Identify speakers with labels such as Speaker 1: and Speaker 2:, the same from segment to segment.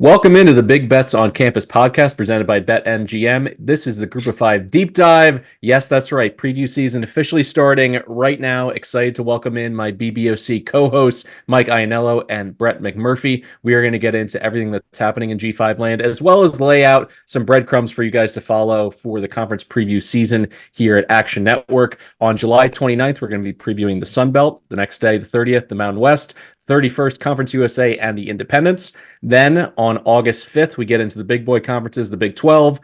Speaker 1: Welcome into the Big Bets on Campus podcast presented by BetMGM. This is the Group of Five Deep Dive. Yes, that's right. Preview season officially starting right now. Excited to welcome in my BBOC co-hosts, Mike Iannello and Brett McMurphy. We are going to get into everything that's happening in G5 land, as well as lay out some breadcrumbs for you guys to follow for the conference preview season here at Action Network. On July 29th, we're going to be previewing the Sun Belt. The next day, the 30th, the Mountain West. 31st, Conference USA and the Independents. Then on August 5th, we get into the big boy conferences, the Big 12,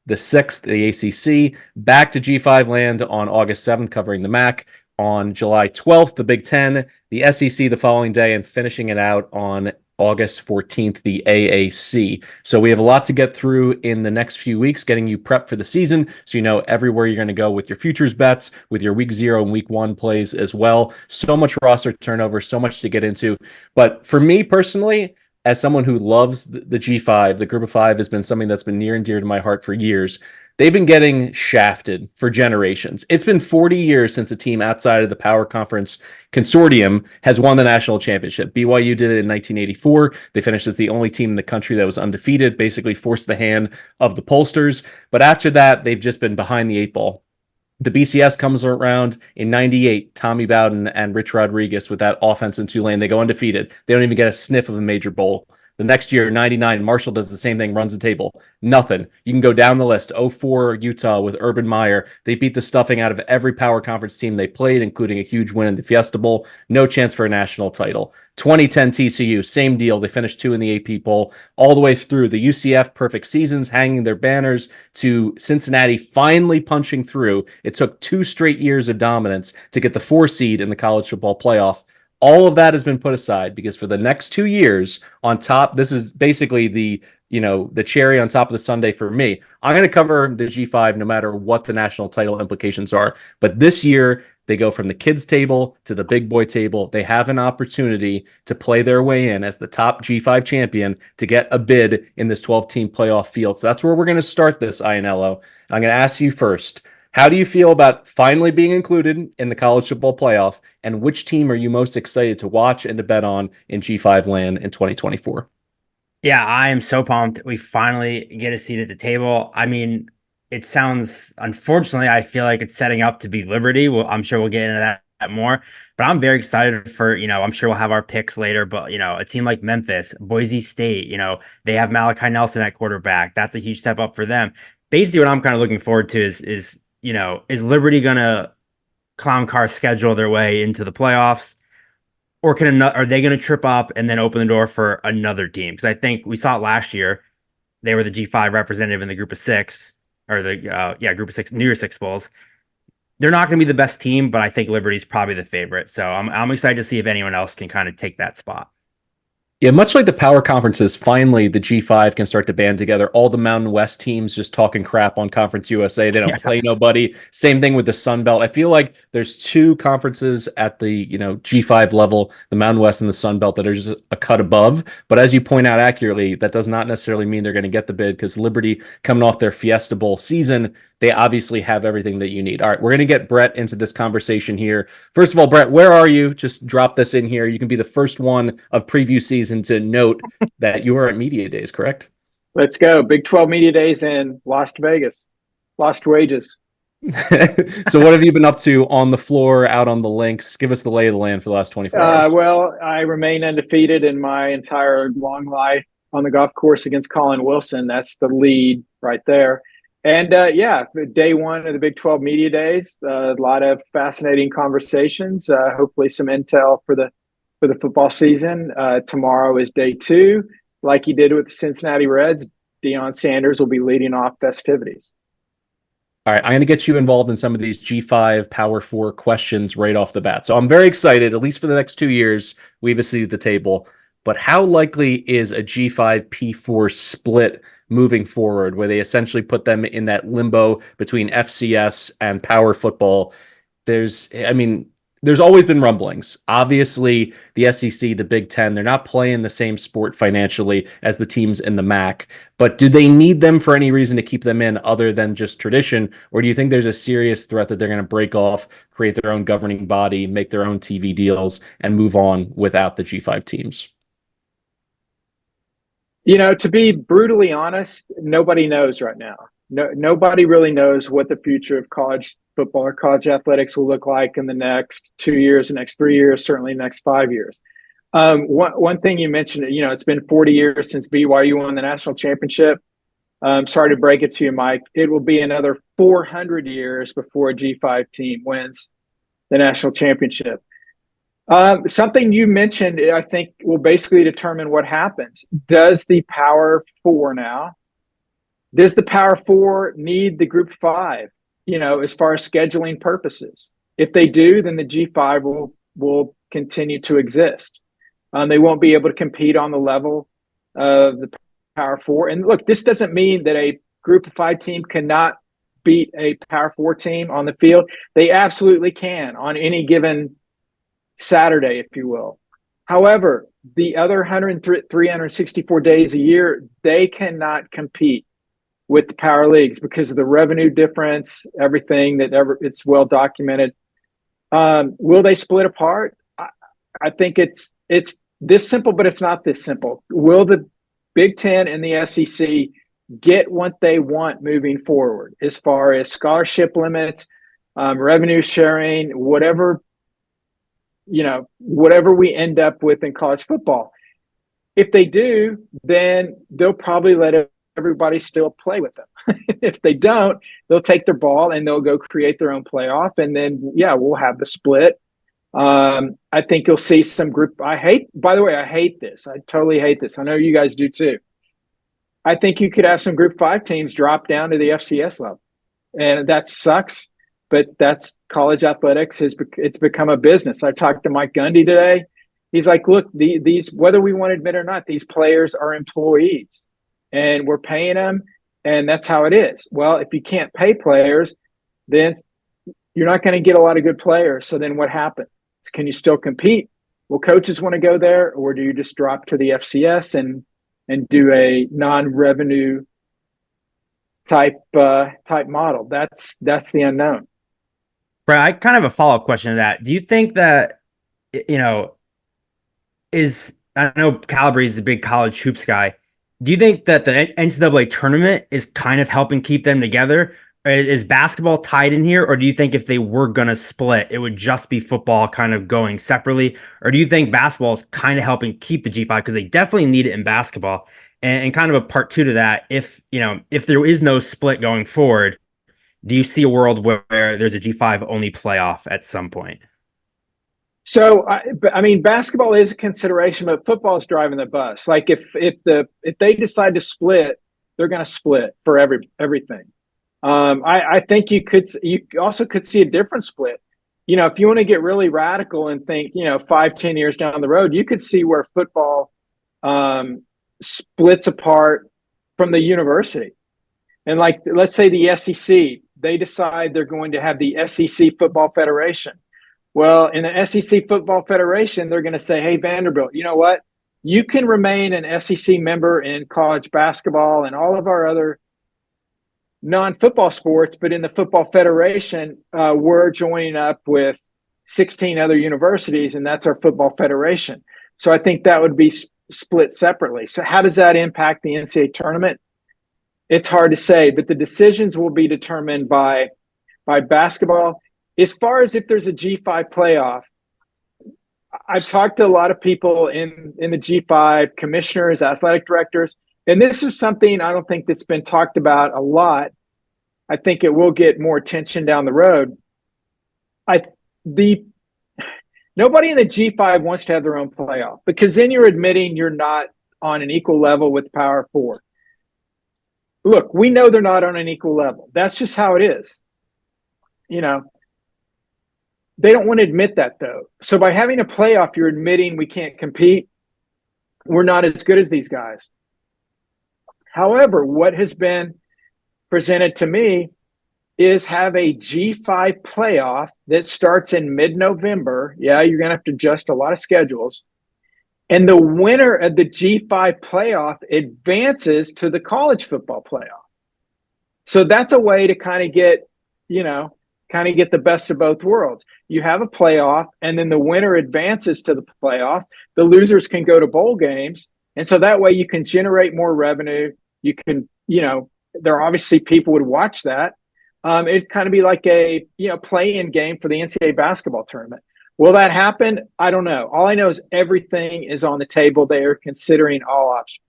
Speaker 1: the 6th, the ACC, back to G5 land on August 7th, covering the MAC. On July 12th, the Big 10, the SEC the following day, and finishing it out on August 14th, the AAC. So we have a lot to get through in the next few weeks, getting you prepped for the season so you know everywhere you're going to go with your futures bets, with your week 0 and week 1 plays as well. So much roster turnover, so much to get into. But for me personally, as someone who loves the G5, the Group of Five has been something that's been near and dear to my heart for years. They've been getting shafted for generations. It's been 40 years since a team outside of the Power Conference Consortium has won the national championship. BYU did it in 1984. They finished as the only team in the country that was undefeated, basically forced the hand of the pollsters. But after that, they've just been behind the 8 ball. The BCS comes around in 98, Tommy Bowden and Rich Rodriguez with that offense in Tulane. They go undefeated. They don't even get a sniff of a major bowl. The next year, 99, Marshall does the same thing, runs the table. Nothing. You can go down the list. 04, Utah with Urban Meyer. They beat the stuffing out of every power conference team they played, including a huge win in the Fiesta Bowl. No chance for a national title. 2010 TCU, same deal. They finished 2 in the AP poll. All the way through the UCF perfect seasons, hanging their banners, to Cincinnati finally punching through. It took 2 straight years of dominance to get the 4 seed in the college football playoff. All of that has been put aside because for the next 2 years on top, this is basically the cherry on top of the sundae for me. I'm going to cover the G5 no matter what the national title implications are. But this year, they go from the kids table to the big boy table. They have an opportunity to play their way in as the top G5 champion to get a bid in this 12-team playoff field. So that's where we're going to start this, Iannello. I'm going to ask you first. How do you feel about finally being included in the college football playoff, and which team are you most excited to watch and to bet on in G5 land in 2024?
Speaker 2: Yeah, I am so pumped. We finally get a seat at the table. I mean, it sounds, unfortunately, I feel like it's setting up to be Liberty. Well, I'm sure we'll get into that more, but I'm very excited for, I'm sure we'll have our picks later, but, a team like Memphis, Boise State, they have Malachi Nelson at quarterback. That's a huge step up for them. Basically, what I'm kind of looking forward to is Liberty going to clown car schedule their way into the playoffs, or are they going to trip up and then open the door for another team? Because I think we saw it last year. They were the G5 representative in the Group of 6, or the Group of 6 New Year's 6 Bowls. They're not going to be the best team, but I think Liberty's probably the favorite. So I'm excited to see if anyone else can kind of take that spot.
Speaker 1: Yeah, much like the power conferences, finally the G5 can start to band together. All the Mountain West teams just talking crap on Conference USA. They don't play nobody. Same thing with the Sun Belt. I feel like there's 2 conferences at the G5 level, the Mountain West and the Sun Belt, that are just a cut above. But as you point out accurately, that does not necessarily mean they're going to get the bid, because Liberty, coming off their Fiesta Bowl season, they obviously have everything that you need. All right, we're going to get Brett into this conversation here. First of all, Brett, where are you? Just drop this in here. You can be the first one of preview season to note that you are at Media Days, correct?
Speaker 3: Let's go. Big 12 Media Days in Las Vegas. Lost wages.
Speaker 1: So what have you been up to on the floor, out on the links? Give us the lay of the land for the last 24 hours.
Speaker 3: Well, I remain undefeated in my entire long life on the golf course against Colin Wilson. That's the lead right there. And day 1 of the Big 12 Media Days, a lot of fascinating conversations, hopefully some intel for the football season. Tomorrow is day 2. Like he did with the Cincinnati Reds, Deion Sanders will be leading off festivities.
Speaker 1: All right, I'm going to get you involved in some of these G5 Power 4 questions right off the bat. So I'm very excited, at least for the next 2 years, we have a seat at the table. But how likely is a G5 P4 split moving forward, where they essentially put them in that limbo between FCS and power football? There's always been rumblings. Obviously, the SEC, the Big Ten, they're not playing the same sport financially as the teams in the MAC. But do they need them for any reason to keep them in other than just tradition? Or do you think there's a serious threat that they're going to break off, create their own governing body, make their own TV deals, and move on without the G5 teams?
Speaker 3: To be brutally honest, nobody knows right now. Nobody really knows what the future of college football or college athletics will look like in the next 2 years, the next 3 years, certainly the next 5 years. One thing you mentioned, it's been 40 years since BYU won the national championship. Sorry to break it to you, Mike. It will be another 400 years before a G5 team wins the national championship. Something you mentioned, I think, will basically determine what happens. Does the Power Four need the Group 5, as far as scheduling purposes? If they do, then the G5 will continue to exist. They won't be able to compete on the level of the Power Four. And look, this doesn't mean that a Group of 5 team cannot beat a Power 4 team on the field. They absolutely can on any given Saturday, if you will. However, the other 364 days a year, they cannot compete with the power leagues because of the revenue difference, everything it's well documented. Will they split apart? I think it's this simple, but it's not this simple. Will the Big Ten and the SEC get what they want moving forward as far as scholarship limits, revenue sharing, whatever we end up with in college football? If they do, then they'll probably let everybody still play with them. If they don't, they'll take their ball and they'll go create their own playoff. And then, we'll have the split. I think you'll see some group. I hate this. I totally hate this. I know you guys do too. I think you could have some Group 5 teams drop down to the FCS level. And that sucks. But that's college athletics. It's become a business. I talked to Mike Gundy today. He's like, look, these, whether we want to admit it or not, these players are employees and we're paying them, and that's how it is. Well, if you can't pay players, then you're not going to get a lot of good players. So then what happens? Can you still compete? Will coaches want to go there, or do you just drop to the FCS and do a non-revenue type model? That's the unknown.
Speaker 2: Brad, I kind of have a follow-up question to that. Do you think that, I know Calabrese is a big college hoops guy. Do you think that the NCAA tournament is kind of helping keep them together? Is basketball tied in here? Or do you think if they were going to split, it would just be football kind of going separately? Or do you think basketball is kind of helping keep the G5? Because they definitely need it in basketball. And kind of a part two to that, if there is no split going forward, do you see a world where there's a G5 only playoff at some point?
Speaker 3: So, basketball is a consideration, but football is driving the bus. Like if they decide to split, they're going to split for everything. I think you also could see a different split. If you want to get really radical and think, 5-10 years down the road, you could see where football splits apart from the university. And like, let's say the SEC, they decide they're going to have the SEC Football Federation. Well, in the SEC Football Federation, they're going to say, hey, Vanderbilt, you know what? You can remain an SEC member in college basketball and all of our other non-football sports, but in the Football Federation, we're joining up with 16 other universities, and that's our Football Federation. So I think that would be split separately. So how does that impact the NCAA tournament? It's hard to say, but the decisions will be determined by basketball. As far as if there's a G5 playoff, I've talked to a lot of people in the G5, commissioners, athletic directors, and this is something I don't think that's been talked about a lot. I think it will get more attention down the road. Nobody in the G5 wants to have their own playoff, because then you're admitting you're not on an equal level with Power 4. Look, we know they're not on an equal level. That's just how it is. They don't want to admit that, though. So by having a playoff, you're admitting we can't compete. We're not as good as these guys. However, what has been presented to me is have a G5 playoff that starts in mid-November. Yeah, you're going to have to adjust a lot of schedules. And the winner of the G5 playoff advances to the college football playoff. So that's a way to kind of get the best of both worlds. You have a playoff, and then the winner advances to the playoff. The losers can go to bowl games, And so that way you can generate more revenue. You can, there are obviously people would watch that. It'd kind of be like a, play-in game for the NCAA basketball tournament. Will that happen? I don't know. All I know is everything is on the table. They are considering all options.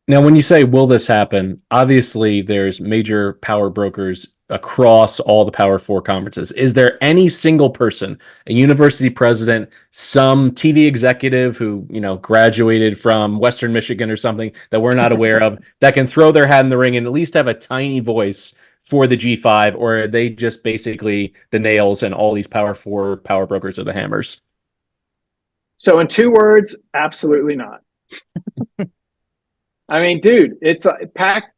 Speaker 1: Now, when you say, will this happen, obviously there's major power brokers across all the Power Four conferences. Is there any single person, a university president, some TV executive who, graduated from Western Michigan or something that we're not aware of, that can throw their hat in the ring and at least have a tiny voice for the G5, or are they just basically the nails and all these Power Four power brokers are the hammers?
Speaker 3: So in 2 words, absolutely not. I mean, dude, it's packed.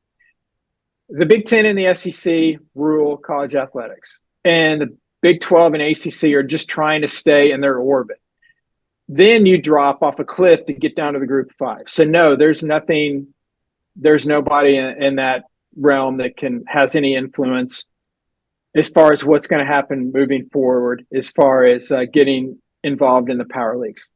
Speaker 3: The Big Ten and the SEC rule college athletics, and the Big 12 and ACC are just trying to stay in their orbit. Then you drop off a cliff to get down to the Group of 5. So no, there's nobody in that realm that has any influence as far as what's going to happen moving forward, as far as getting involved in the power leagues.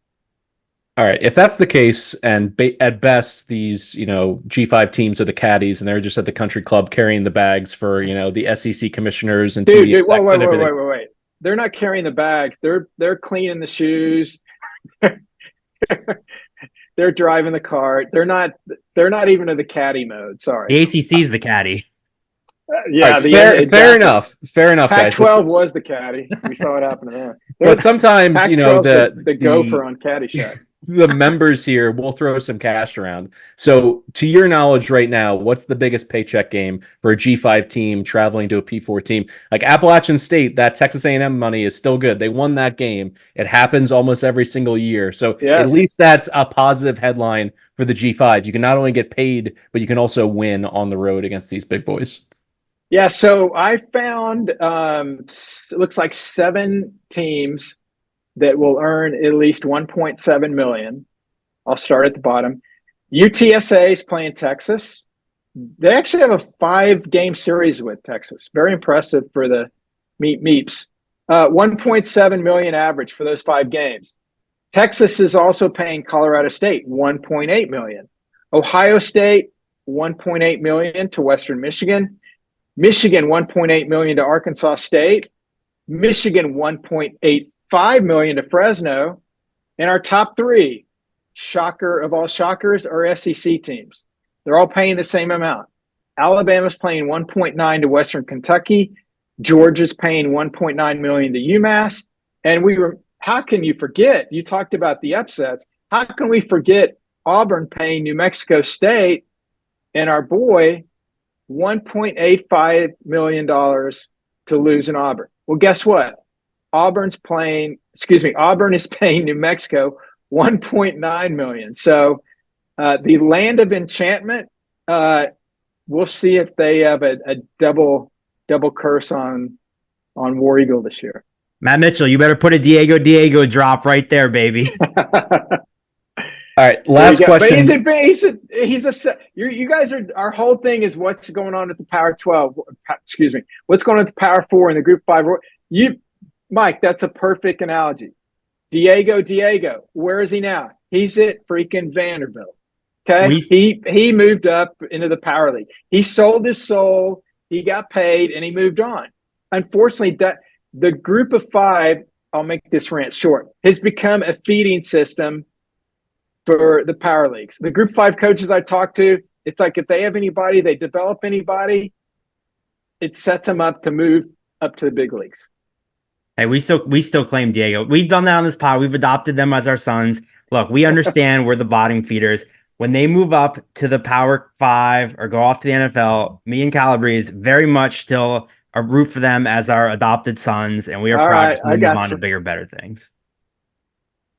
Speaker 1: All right, if that's the case, and at best these, G5 teams are the caddies, and they're just at the country club carrying the bags for, the SEC commissioners and TV execs and everything.
Speaker 3: Wait. They're not carrying the bags. They're cleaning the shoes. They're driving the cart. They're not even in the caddy mode. Sorry.
Speaker 2: The ACC is the caddy.
Speaker 3: Yeah,
Speaker 1: right, fair enough. Fair enough, guys.
Speaker 3: Pac-12 was the caddy. We saw it happen to them.
Speaker 1: But sometimes,
Speaker 3: the gopher on Caddyshack.
Speaker 1: The members here will throw some cash around. So, to your knowledge right now, what's the biggest paycheck game for a G5 team traveling to a P4 team? Like Appalachian State, that Texas A&M money is still good. They won that game. It happens almost every single year. So, At least that's a positive headline for the G5. You can not only get paid, but you can also win on the road against these big boys.
Speaker 3: Yeah, so I found it looks like 7 teams that will earn at least $1.7 million. I'll start at the bottom. UTSA is playing Texas. They actually have a 5-game series with Texas. Very impressive for the Meeps. 1.7 million average for those 5 games. Texas is also paying Colorado State $1.8 million. Ohio State, $1.8 million to Western Michigan. Michigan, $1.8 million to Arkansas State. Michigan, $1.85 million to Fresno. And our top 3, shocker of all shockers, are SEC teams. They're all paying the same amount. Alabama's paying $1.9 to Western Kentucky. Georgia's paying $1.9 million to UMass. And how can you forget? You talked about the upsets. How can we forget Auburn paying New Mexico State and our boy $1.85 million to lose in Auburn? Well, guess what? Auburn is paying New Mexico $1.9 million. So the land of enchantment, we'll see if they have a double curse on War Eagle this year.
Speaker 2: Matt Mitchell, you better put a Diego drop right there, baby.
Speaker 1: All right, last question.
Speaker 3: But you guys are, our whole thing is what's going on at the Power 12. What's going on at the Power 4 and the Group 5? Mike, that's a perfect analogy. Diego, where is he now? He's at freaking Vanderbilt. Okay, he moved up into the Power League. He sold his soul. He got paid, and he moved on. Unfortunately, that the Group of 5, I'll make this rant short, has become a feeding system for the power leagues. The Group 5 coaches I talk to, it's like if they have anybody, they develop anybody, it sets them up to move up to the big leagues.
Speaker 2: Hey, we still claim Diego. We've done that on this pod. We've adopted them as our sons. Look, we understand we're the bottom feeders. When they move up to the Power 5 or go off to the NFL, me and Calabrese very much still are root for them as our adopted sons, and we are proud to move on to bigger, better things.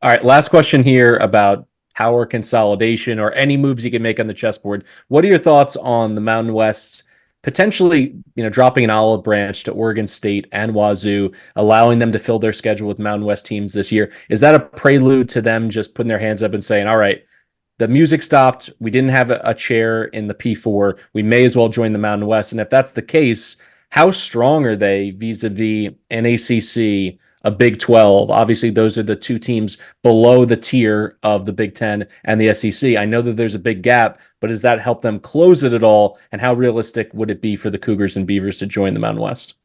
Speaker 1: All right, last question here about power consolidation or any moves you can make on the chessboard. What are your thoughts on the Mountain West potentially, dropping an olive branch to Oregon State and Wazoo, allowing them to fill their schedule with Mountain West teams this year? Is that a prelude to them just putting their hands up and saying, all right, the music stopped, we didn't have a chair in the P4, we may as well join the Mountain West? And if that's the case, how strong are they vis-a-vis an ACC, a Big 12. Obviously, those are the two teams below the tier of the Big 10 and the SEC. I know that there's a big gap, but does that help them close it at all? And how realistic would it be for the Cougars and Beavers to join the Mountain West?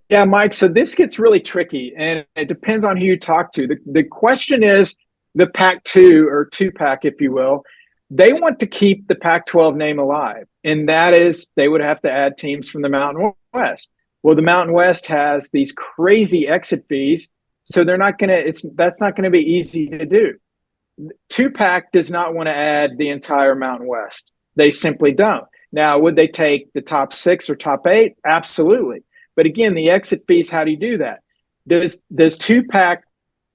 Speaker 3: Yeah, Mike. So this gets really tricky, and it depends on who you talk to. The question is the Pac-2 or two-pack, if you will. They want to keep the Pac-12 name alive, and that is they would have to add teams from the Mountain West. Well, the Mountain West has these crazy exit fees, so they're not going to. That's not going to be easy to do. Two-pack does not want to add the entire Mountain West. They simply don't. Now, would they take the top 6 or top 8? Absolutely. But again, the exit fees, how do you do that? Does two-pack,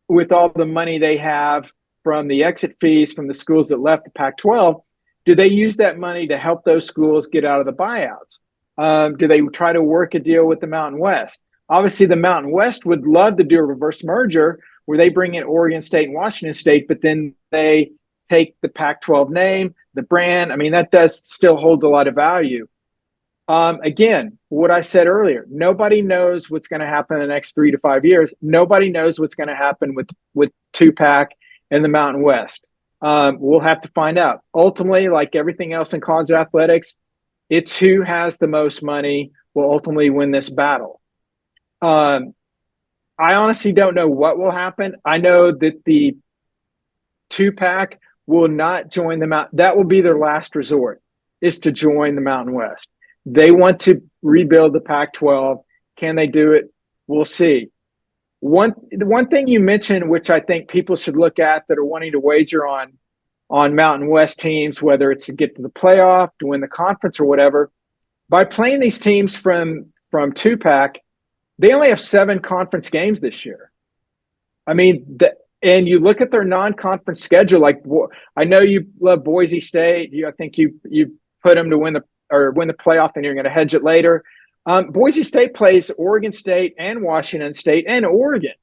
Speaker 3: with all the money they have from the exit fees from the schools that left the Pac-12, do they use that money to help those schools get out of the buyouts? Do they try to work a deal with the Mountain West? Obviously, the Mountain West would love to do a reverse merger where they bring in Oregon State and Washington State, but then they take the Pac-12 name, the brand. I mean, that does still hold a lot of value. Again, what I said earlier, nobody knows what's going to happen in the next 3 to 5 years. Nobody knows what's going to happen with two-pack and the Mountain West. We'll have to find out. Ultimately, like everything else in college athletics, it's who has the most money will ultimately win this battle. I honestly don't know what will happen. I know that the two-pack will not join the Mountain. That will be their last resort, is to join the Mountain West. They want to rebuild the Pac-12. Can they do it? We'll see. One thing you mentioned, which I think people should look at that are wanting to wager on Mountain West teams, whether it's to get to the playoff, to win the conference or whatever, by playing these teams from two-pack, they only have 7 conference games this year. I mean, and you look at their non-conference schedule, like I know you love Boise State. I think you put them to win the playoff, and you're going to hedge it later. Boise State plays Oregon State and Washington State and Oregon.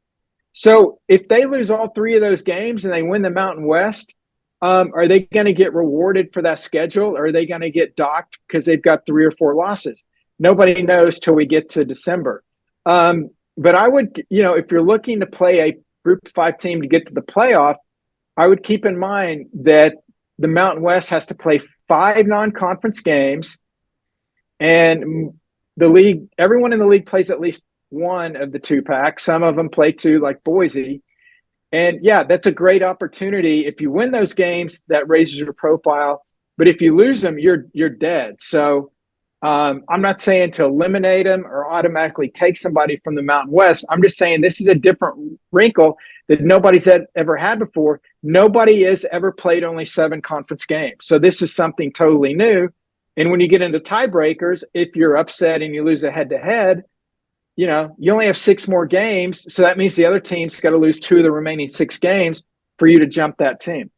Speaker 3: So if they lose all 3 of those games and they win the Mountain West, are they going to get rewarded for that schedule? Or are they going to get docked because they've got 3 or 4 losses? Nobody knows till we get to December. But I would, if you're looking to play a Group 5 team to get to the playoff, I would keep in mind that the Mountain West has to play 5 non-conference games, and the league, everyone in the league plays at least one of the two-pack. Some of them play 2, like Boise. And yeah, that's a great opportunity. If you win those games, that raises your profile. But if you lose them, you're dead. So I'm not saying to eliminate them or automatically take somebody from the Mountain West. I'm just saying this is a different wrinkle that nobody's ever had before. Nobody has ever played only 7 conference games. So this is something totally new. And when you get into tiebreakers, if you're upset and you lose a head-to-head, you only have 6 more games. So that means the other team's got to lose 2 of the remaining 6 games for you to jump that team.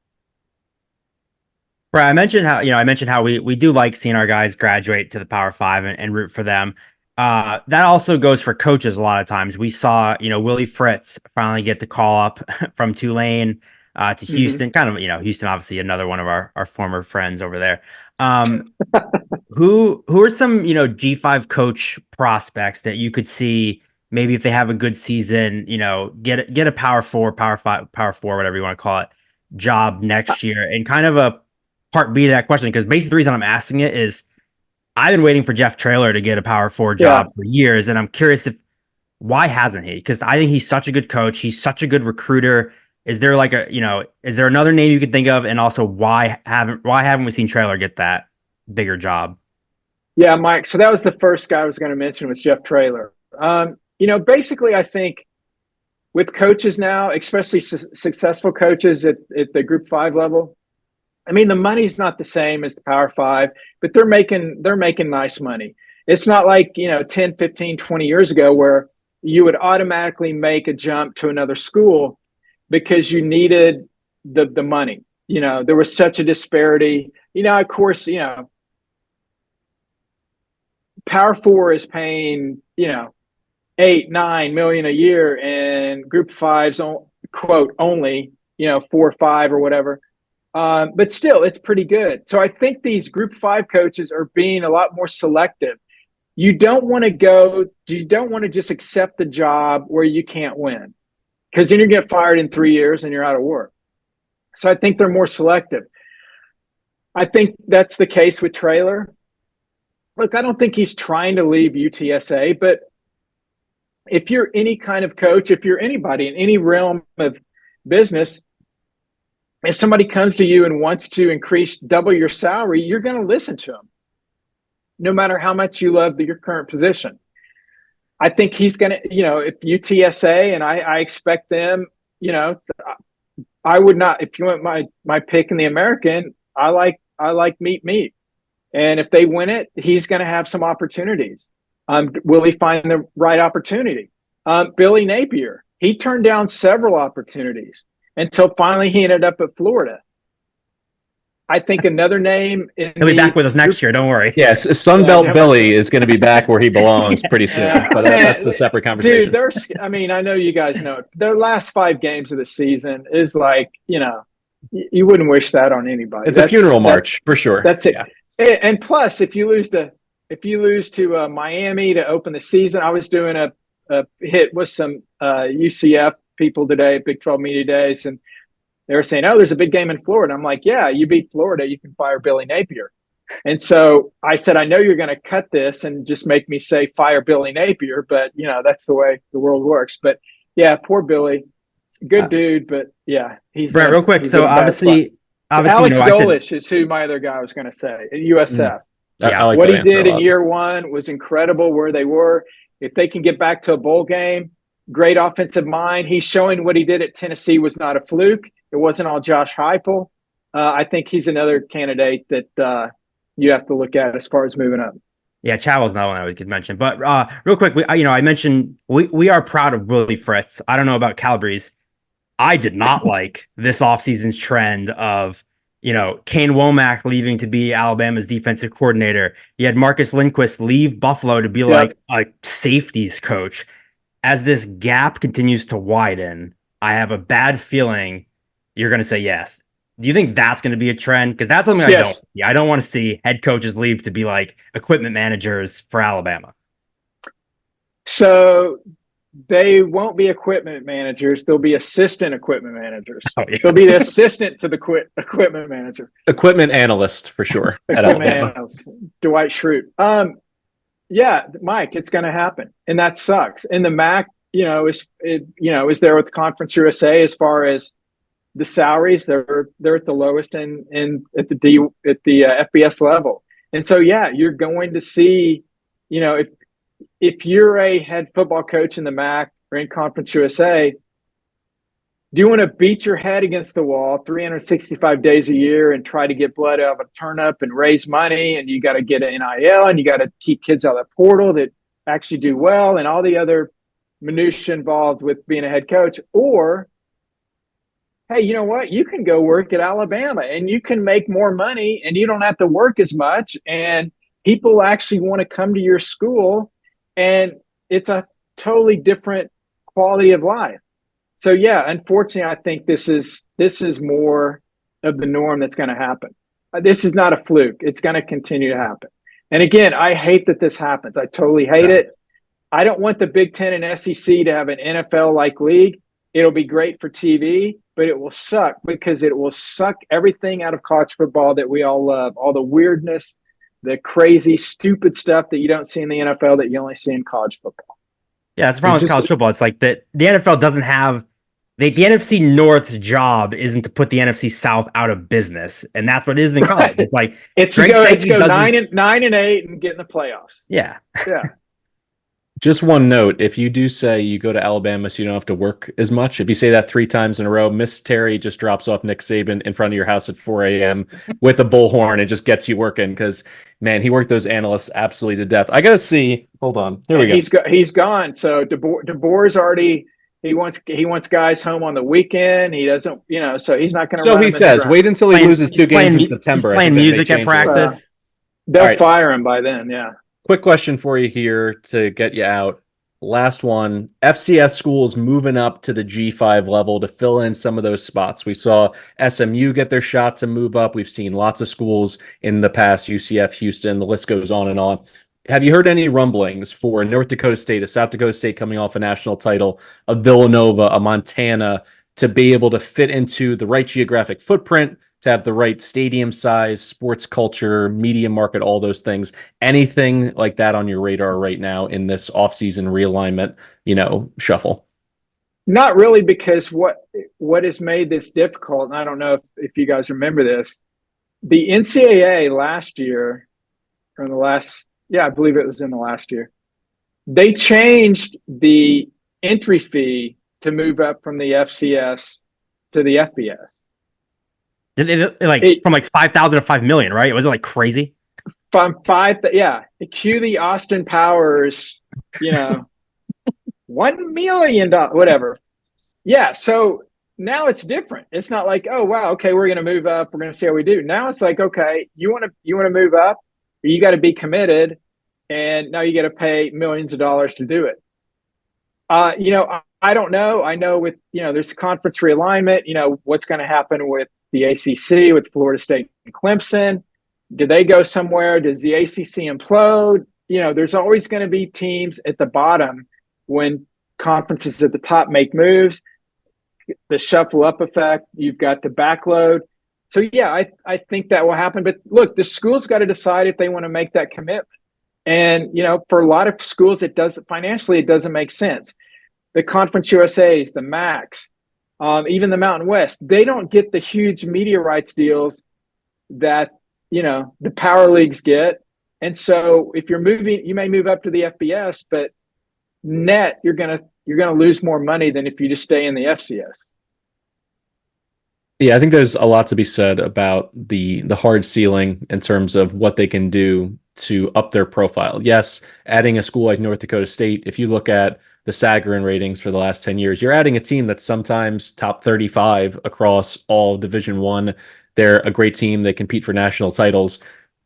Speaker 2: Right. I mentioned how we do like seeing our guys graduate to the Power 5 and root for them. That also goes for coaches a lot of times. We saw, Willie Fritz finally get the call up from Tulane to Houston. Kind of, Houston, obviously another one of our former friends over there. Who are some, G5 coach prospects that you could see maybe if they have a good season, get a Power 4, Power 5, Power 4, whatever you want to call it, job next year? And kind of a part B to that question, because basically the reason I'm asking it is I've been waiting for Jeff Traylor to get a Power 4 job for years, and I'm curious why hasn't he? Because I think he's such a good coach. He's such a good recruiter. Is there is there another name you could think of? And also why haven't we seen Traylor get that bigger job?
Speaker 3: Yeah, Mike. So that was the first guy I was going to mention, was Jeff Traylor. Basically I think with coaches now, especially successful coaches at the Group 5 level, I mean, the money's not the same as the Power 5, but they're making nice money. It's not like, 10, 15, 20 years ago where you would automatically make a jump to another school because you needed the money. There was such a disparity. Of course, Power 4 is paying, $8-9 million a year, and Group 5's quote only, 4 or 5 or whatever. But still, it's pretty good. So I think these Group 5 coaches are being a lot more selective. you don't want to just accept the job where you can't win, because then you get fired in 3 years and you're out of work. So I think they're more selective. I think that's the case with Traylor. Look, I don't think he's trying to leave UTSA, but if you're any kind of coach, if you're anybody in any realm of business, if somebody comes to you and wants to double your salary, you're going to listen to them, no matter how much you love your current position. I think he's going to, if UTSA, and I expect them, I would not, if you want my pick in the American, I like meat. And if they win it, he's going to have some opportunities. Will he find the right opportunity? Billy Napier, he turned down several opportunities until finally he ended up at Florida. I think another name.
Speaker 2: He'll be back with us next year. Don't worry.
Speaker 1: Yes, Sunbelt Billy is going to be back where he belongs pretty soon. But that's a separate conversation.
Speaker 3: Dude, I know you guys know it. Their last 5 games of the season is like, you wouldn't wish that on anybody.
Speaker 1: It's a funeral march for sure.
Speaker 3: That's it. Yeah. And plus, if you lose to Miami to open the season, I was doing a hit with some UCF people today at Big 12 Media Days, and they were saying, "Oh, there's a big game in Florida." I'm like, "Yeah, you beat Florida, you can fire Billy Napier." And so I said, "I know you're going to cut this and just make me say fire Billy Napier, but that's the way the world works." But yeah, poor Billy, good dude, but yeah, he's
Speaker 2: Brett. Real quick, so obviously,
Speaker 3: Alex Golish is who my other guy was going to say at USF.
Speaker 1: Yeah, like
Speaker 3: what he did in year 1 was incredible. Where they were, if they can get back to a bowl game, great offensive mind. He's showing what he did at Tennessee was not a fluke. It wasn't all Josh Heupel. I think he's another candidate that you have to look at as far as moving up.
Speaker 2: Yeah, Chadwell's not one I would mention. But real quick, I mentioned we are proud of Willie Fritz. I don't know about Calabrese. I did not like this offseason's trend of Kane Womack leaving to be Alabama's defensive coordinator. You had Marcus Lindquist leave Buffalo to be like a safeties coach. As this gap continues to widen, I have a bad feeling you're going to say yes. Do you think that's going to be a trend? Because that's something I don't see. I don't want to see head coaches leave to be like equipment managers for Alabama.
Speaker 3: So they won't be equipment managers. They'll be assistant equipment managers. Oh, yeah. They'll be the assistant to the equipment manager.
Speaker 1: Equipment analyst for sure.
Speaker 3: Equipment analyst. Dwight Schrute. Yeah, Mike, it's going to happen, and that sucks. And the MAC, is there with the Conference USA as far as the salaries. They're at the lowest in at the FBS level, and so yeah, you're going to see, if you're a head football coach in the MAC or in Conference USA, do you want to beat your head against the wall 365 days a year and try to get blood out of a turnip and raise money, and you got to get an NIL, and you got to keep kids out of the portal that actually do well, and all the other minutiae involved with being a head coach? Or, hey, you know what? You can go work at Alabama and you can make more money and you don't have to work as much, and people actually want to come to your school, and it's a totally different quality of life. So yeah, unfortunately, I think this is more of the norm that's going to happen. This is not a fluke. It's going to continue to happen. And again, I hate that this happens. I totally hate it. I don't want the Big Ten and SEC to have an NFL-like league. It'll be great for TV, but it will suck because it will suck everything out of college football that we all love, all the weirdness, the crazy, stupid stuff that you don't see in the NFL that you only see in college football.
Speaker 2: Yeah, that's the problem with college football. It's like the NFL doesn't have the NFC North's job isn't to put the NFC South out of business, and that's what it is in college. It's like
Speaker 3: it's to go 9-8 and get in the playoffs.
Speaker 2: Yeah.
Speaker 1: Just one note: if you do say you go to Alabama so you don't have to work as much, if you say that 3 times in a row, Miss Terry just drops off Nick Saban in front of your house at 4 a.m. with a bullhorn and just gets you working because, man, he worked those analysts absolutely to death. I got to see. Hold on. Here we go.
Speaker 3: He's gone. So DeBoer's already. He wants guys home on the weekend. He doesn't, so he's not going to.
Speaker 1: So he says, wait until he loses 2 games in September.
Speaker 2: He's playing music at practice.
Speaker 3: They'll fire him by then. Yeah.
Speaker 1: Quick question for you here to get you out. Last one. FCS schools moving up to the G5 level to fill in some of those spots. We saw SMU get their shot to move up. We've seen lots of schools in the past, UCF, Houston, the list goes on and on. Have you heard any rumblings for North Dakota State, a South Dakota State coming off a national title, a Villanova, a Montana, to be able to fit into the right geographic footprint, to have the right stadium size, sports culture, media market, all those things? Anything like that on your radar right now in this offseason realignment, shuffle?
Speaker 3: Not really, because what has made this difficult, and I don't know if you guys remember this, the NCAA last year, or in the last, I believe it was in the last year, they changed the entry fee to move up from the FCS to the FBS.
Speaker 2: From 5,000 to 5 million, right? Was it like crazy?
Speaker 3: From cue the Austin Powers, $1 million, whatever. Yeah, so now it's different. It's not like, oh wow, okay, we're going to move up. We're going to see how we do. Now it's like, okay, you want to move up, you got to be committed, and now you got to pay millions of dollars to do it. I don't know. I know with there's conference realignment. What's going to happen with the ACC, with Florida State and Clemson? Do they go somewhere? Does the ACC implode? There's always going to be teams at the bottom when conferences at the top make moves. The shuffle up effect, you've got the backload. So I think that will happen. But look, the school's got to decide if they want to make that commitment. And for a lot of schools, it doesn't make sense. The Conference USAs, the MACs, even the Mountain West, they don't get the huge media rights deals that the power leagues get. And so if you're moving, you may move up to the FBS, but net you're gonna lose more money than if you just stay in the FCS.
Speaker 1: Yeah, I think there's a lot to be said about the hard ceiling in terms of what they can do to up their profile. Yes, adding a school like North Dakota State, if you look at the Sagarin ratings for the last 10 years, you're adding a team that's sometimes top 35 across all Division I. They're a great team. They compete for national titles,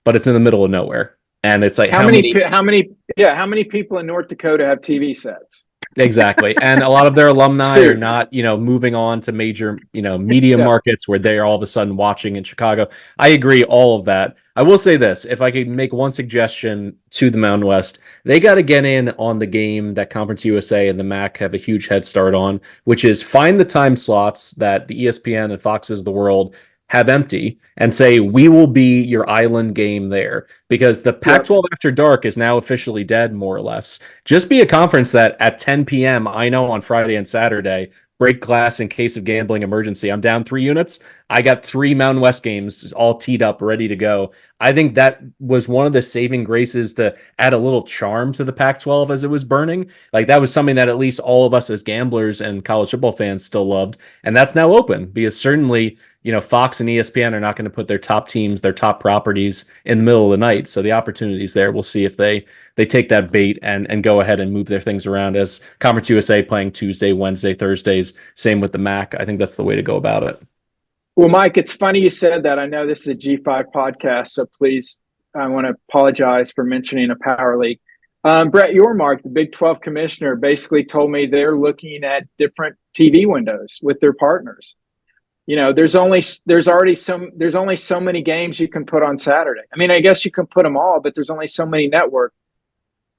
Speaker 1: but it's in the middle of nowhere. And it's like, how many
Speaker 3: people in North Dakota have TV sets?
Speaker 1: Exactly. And a lot of their alumni are not, moving on to major, media markets where they're all of a sudden watching in Chicago. I agree, all of that. I will say this, if I could make one suggestion to the Mountain West, they got to get in on the game that Conference USA and the MAC have a huge head start on, which is find the time slots that the ESPN and Foxes of the world have empty and say, we will be your island game there, because the Pac-12 After Dark is now officially dead, more or less. Just be a conference that at 10 p.m., I know on Friday and Saturday, break glass in case of gambling emergency. I'm down 3 units. I got 3 Mountain West games all teed up, ready to go. I think that was one of the saving graces to add a little charm to the Pac-12 as it was burning. Like, that was something that at least all of us as gamblers and college football fans still loved. And that's now open, because certainly, Fox and ESPN are not going to put their top teams, their top properties in the middle of the night. So the opportunity's there. We'll see if they take that bait and go ahead and move their things around, as Conference USA playing Tuesday, Wednesday, Thursdays. Same with the MAC. I think that's the way to go about it.
Speaker 3: Well, Mike, it's funny you said that. I know this is a G5 podcast, so please, I want to apologize for mentioning a power league. Brett Yormark, the Big 12 commissioner, basically told me they're looking at different TV windows with their partners. There's only so many games you can put on Saturday. I mean, I guess you can put them all, but there's only so many network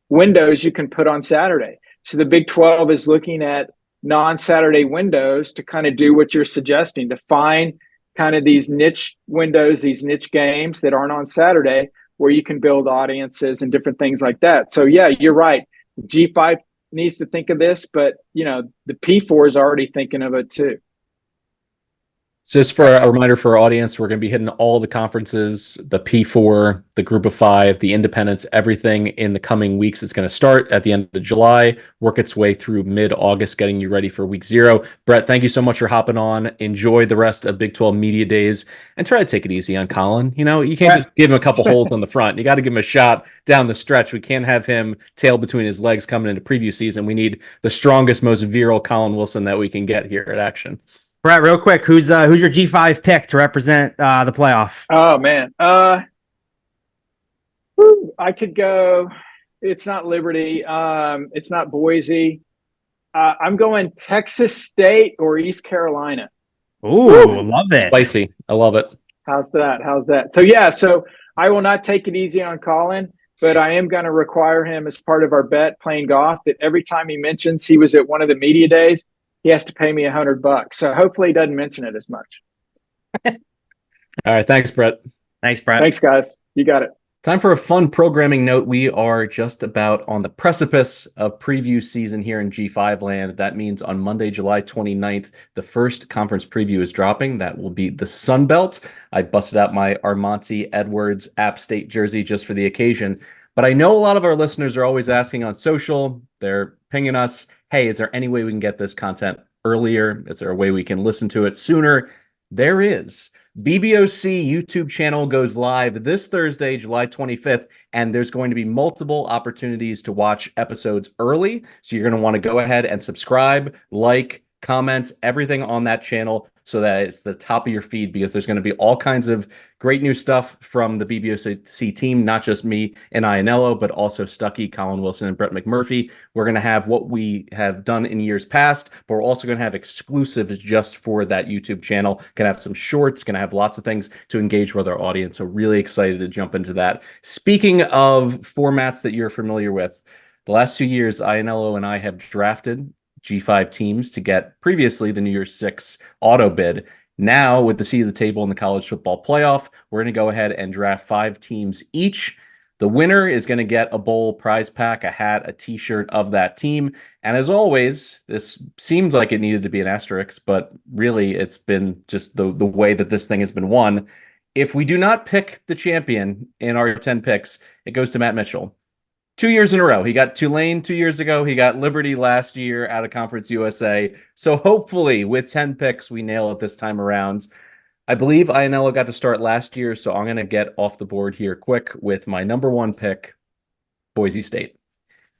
Speaker 3: windows you can put on Saturday. So the Big 12 is looking at non-Saturday windows to kind of do what you're suggesting, to find kind of these niche windows, these niche games that aren't on Saturday, where you can build audiences and different things like that. So yeah, you're right. G5 needs to think of this, but the P4 is already thinking of it too.
Speaker 1: So just for a reminder for our audience, we're going to be hitting all the conferences, the P4, the Group of Five, the independents, everything in the coming weeks. It's going to start at the end of July, work its way through mid-August, getting you ready for week 0. Brett, thank you so much for hopping on. Enjoy the rest of Big 12 Media Days, and try to take it easy on Colin. You can't just give him a couple holes on the front. You got to give him a shot down the stretch. We can't have him tail between his legs coming into preview season. We need the strongest, most virile Colin Wilson that we can get here at Action.
Speaker 2: Brett, real quick, who's your G5 pick to represent the playoff?
Speaker 3: Oh man, I could go. It's not Liberty. It's not Boise. I'm going Texas State or East Carolina.
Speaker 2: Ooh, love it.
Speaker 1: Spicy. I love it.
Speaker 3: How's that? So I will not take it easy on Colin. but I am going to require him as part of our bet playing golf that every time he mentions he was at one of the media days, he has to pay me $100. So hopefully he doesn't mention it as much.
Speaker 1: All right. Thanks, Brett.
Speaker 2: Thanks, Brett.
Speaker 3: Thanks, guys. You got it.
Speaker 1: Time for a fun programming note. We are just about on the precipice of preview season here in G5 land. That means on Monday, July 29th, the first conference preview is dropping. That will be the Sun Belt. I busted out my Armonte Edwards App State jersey just for the occasion. But I know a lot of our listeners are always asking on social. They're pinging us, hey, is there any way we can get this content earlier? Is there a way we can listen to it sooner? There is. BBOC YouTube channel goes live this Thursday, July 25th, and there's going to be multiple opportunities to watch episodes early. So you're going to want to go ahead and subscribe, like, comment, everything on that channel so that it's the top of your feed, because there's going to be all kinds of great new stuff from the BBOC team, not just me and Ianello, but also Stuckey, Colin Wilson, and Brett McMurphy. We're going to have what we have done in years past, but we're also going to have exclusives just for that YouTube channel. Going to have some shorts, going to have lots of things to engage with our audience. So really excited to jump into that. Speaking of formats that you're familiar with, the last 2 years, Ianello and I have drafted G5 teams to get previously the New Year's Six auto bid. Now, with the seat of the table in the college football playoff, we're going to go ahead and draft 5 teams each. The winner is going to get a bowl, prize pack, a hat, a t-shirt of that team. And as always, this seems like it needed to be an asterisk, but really it's been just the way that this thing has been won. If we do not pick the champion in our 10 picks, it goes to Matt Mitchell. 2 years in a row. He got Tulane 2 years ago. He got Liberty last year out of Conference USA. So hopefully with 10 picks, we nail it this time around. I believe Ianello got to start last year, so I'm going to get off the board here quick with my number 1 pick, Boise State.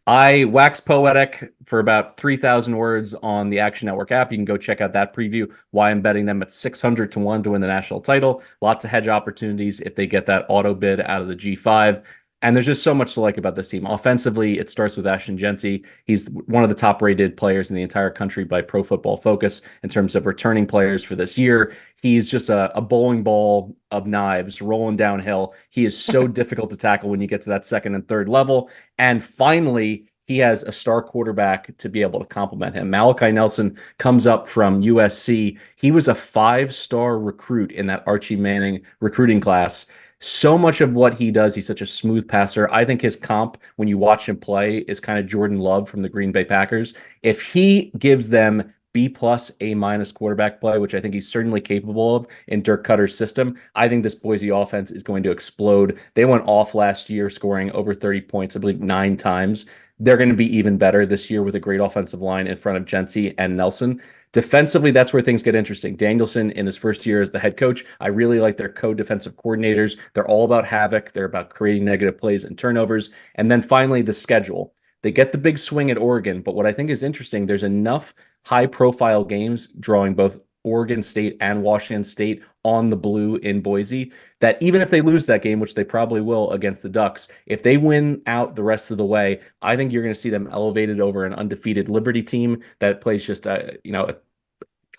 Speaker 1: I wax poetic for about 3,000 words on the Action Network app. You can go check out that preview, why I'm betting them at 600 to 1 to win the national title. Lots of hedge opportunities if they get that auto bid out of the G5. And there's just so much to like about this team. Offensively, it starts with Ashton Jeanty. He's one of the top-rated players in the entire country by Pro Football Focus in terms of returning players for this year. He's just a bowling ball of knives rolling downhill. He is so difficult to tackle when you get to that second and third level. And finally, he has a star quarterback to be able to complement him. Malachi Nelson comes up from USC. He was a 5-star recruit in that Archie Manning recruiting class. So much of what he does, he's such a smooth passer. I think his comp, when you watch him play, is kind of Jordan Love from the Green Bay Packers. If he gives them B+, A- quarterback play, which I think he's certainly capable of in Dirk Cutter's system, I think this Boise offense is going to explode. They went off last year scoring over 30 points, I believe 9 times. They're going to be even better this year with a great offensive line in front of Jeanty and Nelson. Defensively, that's where things get interesting. Danielson, in his first year as the head coach, I really like their co-defensive coordinators. They're all about havoc. They're about creating negative plays and turnovers. And then finally, the schedule. They get the big swing at Oregon, but what I think is interesting, there's enough high-profile games drawing both Oregon State and Washington State on the blue in Boise that even if they lose that game, which they probably will against the Ducks, if they win out the rest of the way, I think you're going to see them elevated over an undefeated Liberty team that plays just a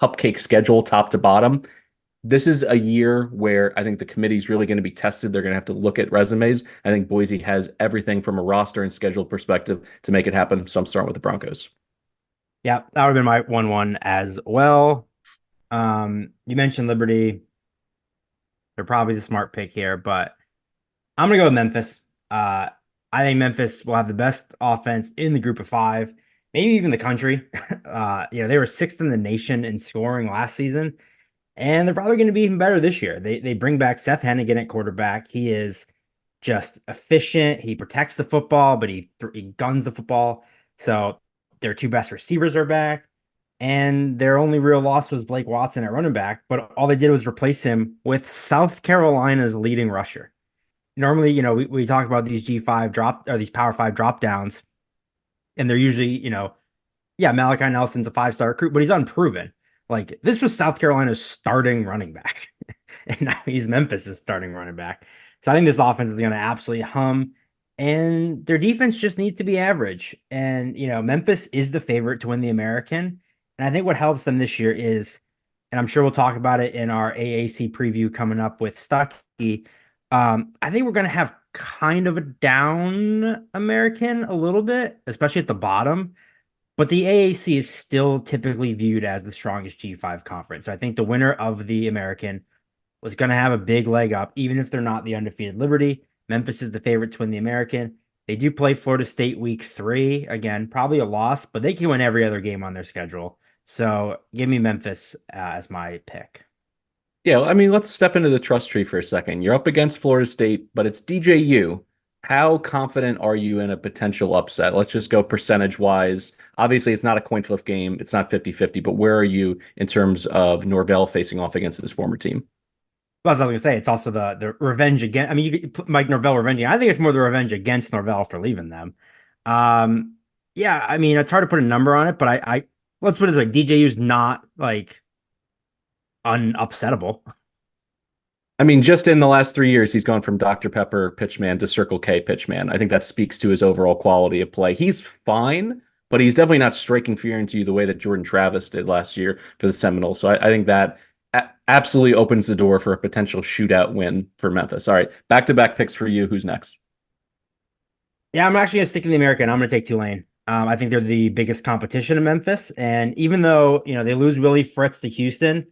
Speaker 1: cupcake schedule top to bottom. This is a year where I think the committee is really going to be tested. They're going to have to look at resumes. I think Boise has everything from a roster and schedule perspective to make it happen. So I'm starting with the Broncos.
Speaker 2: Yeah, that would have been my 1-1 as well. You mentioned Liberty. They're probably the smart pick here, but I'm going to go with Memphis. I think Memphis will have the best offense in the group of 5, maybe even the country. They were 6th in the nation in scoring last season, and they're probably going to be even better this year. They bring back Seth Hennigan at quarterback. He is just efficient. He protects the football, but he guns the football. So their 2 best receivers are back. And their only real loss was Blake Watson at running back, but all they did was replace him with South Carolina's leading rusher. Normally, we talk about these G5 these Power 5 drop downs, and they're usually, Malachi Nelson's a 5-star recruit, but he's unproven. Like, this was South Carolina's starting running back, and now he's Memphis' starting running back. So I think this offense is going to absolutely hum, and their defense just needs to be average. And, Memphis is the favorite to win the American. And I think what helps them this year is, and I'm sure we'll talk about it in our AAC preview coming up with Stuckey, I think we're going to have kind of a down American a little bit, especially at the bottom. But the AAC is still typically viewed as the strongest G5 conference. So I think the winner of the American was going to have a big leg up, even if they're not the undefeated Liberty. Memphis is the favorite to win the American. They do play Florida State week 3. Again, probably a loss, but they can win every other game on their schedule. So give me Memphis as my pick.
Speaker 1: Yeah, I mean, let's step into the trust tree for a second. You're up against Florida State, but it's DJU. How confident are you in a potential upset? Let's just go percentage wise. Obviously, it's not a coin flip game. It's not 50-50, but where are you in terms of Norvell facing off against his former team?
Speaker 2: Well, as I was going to say, it's also the revenge again. I mean, you could Mike Norvell revenging. I think it's more the revenge against Norvell for leaving them. Yeah, I mean, it's hard to put a number on it, but I let's put it this way: DJU's not like unupsettable.
Speaker 1: I mean, just in the last 3 years, he's gone from Dr. Pepper pitchman to Circle K pitchman. I think that speaks to his overall quality of play. He's fine, but he's definitely not striking fear into you the way that Jordan Travis did last year for the Seminoles. So I think that absolutely opens the door for a potential shootout win for Memphis. All right, back-to-back picks for you. Who's next?
Speaker 2: Yeah, I'm actually going to stick in the American. I'm going to take Tulane. I think they're the biggest competition in Memphis. And even though, they lose Willie Fritz to Houston,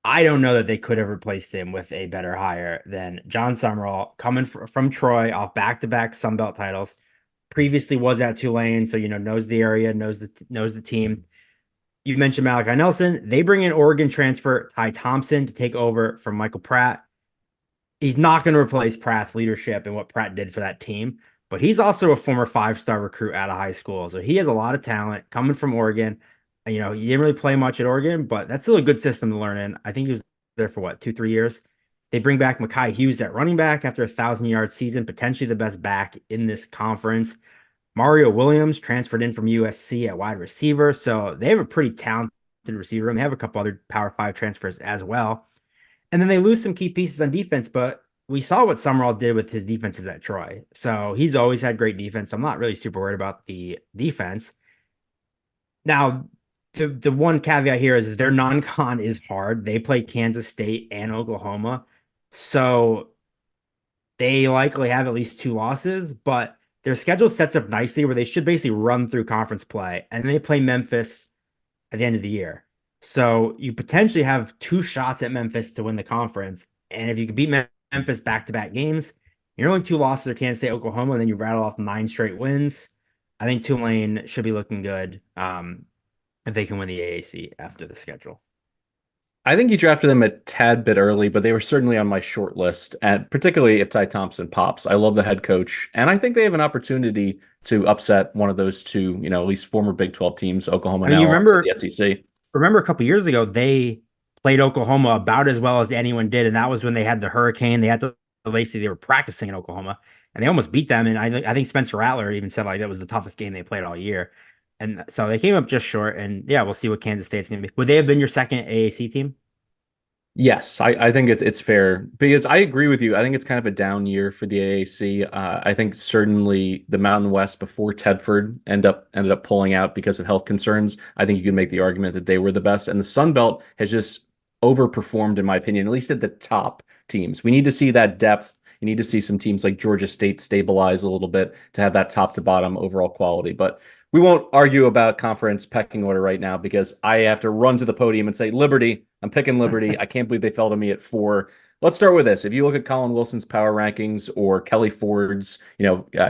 Speaker 2: I don't know that they could have replaced him with a better hire than John Summerall, coming from Troy off back-to-back Sun Belt titles. Previously was at Tulane, so knows the area, knows the team. You mentioned Malachi Nelson. They bring in Oregon transfer Ty Thompson to take over from Michael Pratt. He's not going to replace Pratt's leadership and what Pratt did for that team, but he's also a former 5-star recruit out of high school, so he has a lot of talent coming from Oregon. He didn't really play much at Oregon, but that's still a good system to learn in. I think he was there for 2-3 years. They bring back Mekhi Hughes at running back after a 1,000-yard season, potentially the best back in this conference. Mario Williams transferred in from USC at wide receiver, so they have a pretty talented receiver room. They have a couple other Power 5 transfers as well. And then they lose some key pieces on defense, but we saw what Summerall did with his defenses at Troy. So he's always had great defense. So I'm not really super worried about the defense. Now, the one caveat here is their non-con is hard. They play Kansas State and Oklahoma. So they likely have at least 2 losses, but their schedule sets up nicely where they should basically run through conference play. And then they play Memphis at the end of the year. So you potentially have 2 shots at Memphis to win the conference. And if you can beat Memphis back-to-back games, you're only 2 losses are Kansas State, Oklahoma, and then you rattle off 9 straight wins. I think Tulane should be looking good if they can win the AAC after the schedule.
Speaker 1: I think you drafted them a tad bit early, but they were certainly on my short list, and particularly if Ty Thompson pops. I love the head coach, and I think they have an opportunity to upset one of those 2, at least former Big 12 teams, Oklahoma now,
Speaker 2: you remember
Speaker 1: the SEC.
Speaker 2: Remember a couple years ago, they played Oklahoma about as well as anyone did, and that was when they had the hurricane. They had the Lacey. They were practicing in Oklahoma, and they almost beat them. And I think Spencer Rattler even said that was the toughest game they played all year. And so they came up just short. And yeah, we'll see what Kansas State's going to be. Would they have been your second AAC team?
Speaker 1: Yes, I think it's fair because I agree with you. I think it's kind of a down year for the AAC. I think certainly the Mountain West before Tedford ended up pulling out because of health concerns. I think you can make the argument that they were the best, and the Sun Belt has just overperformed, in my opinion, at least at the top teams. We need to see that depth. You need to see some teams like Georgia State stabilize a little bit to have that top to bottom overall quality. But we won't argue about conference pecking order right now because I have to run to the podium and say, Liberty, I'm picking Liberty. I can't believe they fell to me at 4. Let's start with this. If you look at Colin Wilson's power rankings or Kelly Ford's,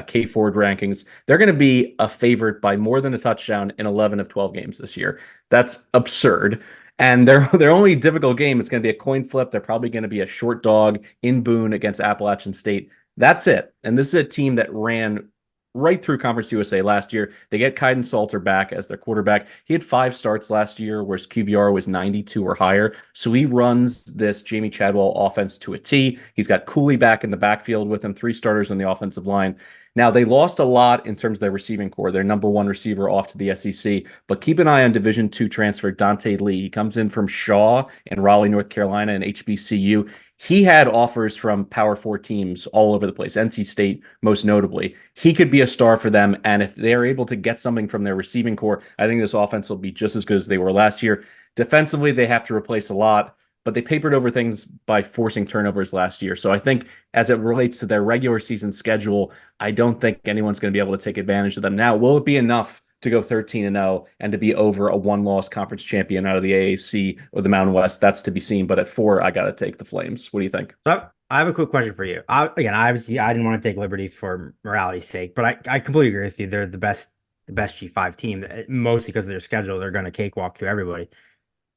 Speaker 1: K Ford rankings, they're going to be a favorite by more than a touchdown in 11 of 12 games this year. That's absurd. And their only difficult game is going to be a coin flip. They're probably going to be a short dog in Boone against Appalachian State. That's it. And this is a team that ran right through Conference USA last year. They get Kaiden Salter back as their quarterback. He had 5 starts last year, whereas QBR was 92 or higher. So he runs this Jamie Chadwell offense to a T. He's got Cooley back in the backfield with him, 3 starters on the offensive line. Now, they lost a lot in terms of their receiving core. Their number 1 receiver off to the SEC. But keep an eye on Division II transfer Dante Lee. He comes in from Shaw in Raleigh, North Carolina, and HBCU. He had offers from Power 4 teams all over the place, NC State most notably. He could be a star for them, and if they're able to get something from their receiving core, I think this offense will be just as good as they were last year. Defensively, they have to replace a lot, but they papered over things by forcing turnovers last year. So I think as it relates to their regular season schedule, I don't think anyone's going to be able to take advantage of them. Now, will it be enough to go 13-0 and to be over a one-loss conference champion out of the AAC or the Mountain West? That's to be seen. But at 4, I got to take the Flames. What do you think?
Speaker 2: So I have a quick question for you. Obviously, I didn't want to take Liberty for morality's sake, but I completely agree with you. They're the best G5 team, mostly because of their schedule. They're going to cakewalk through everybody.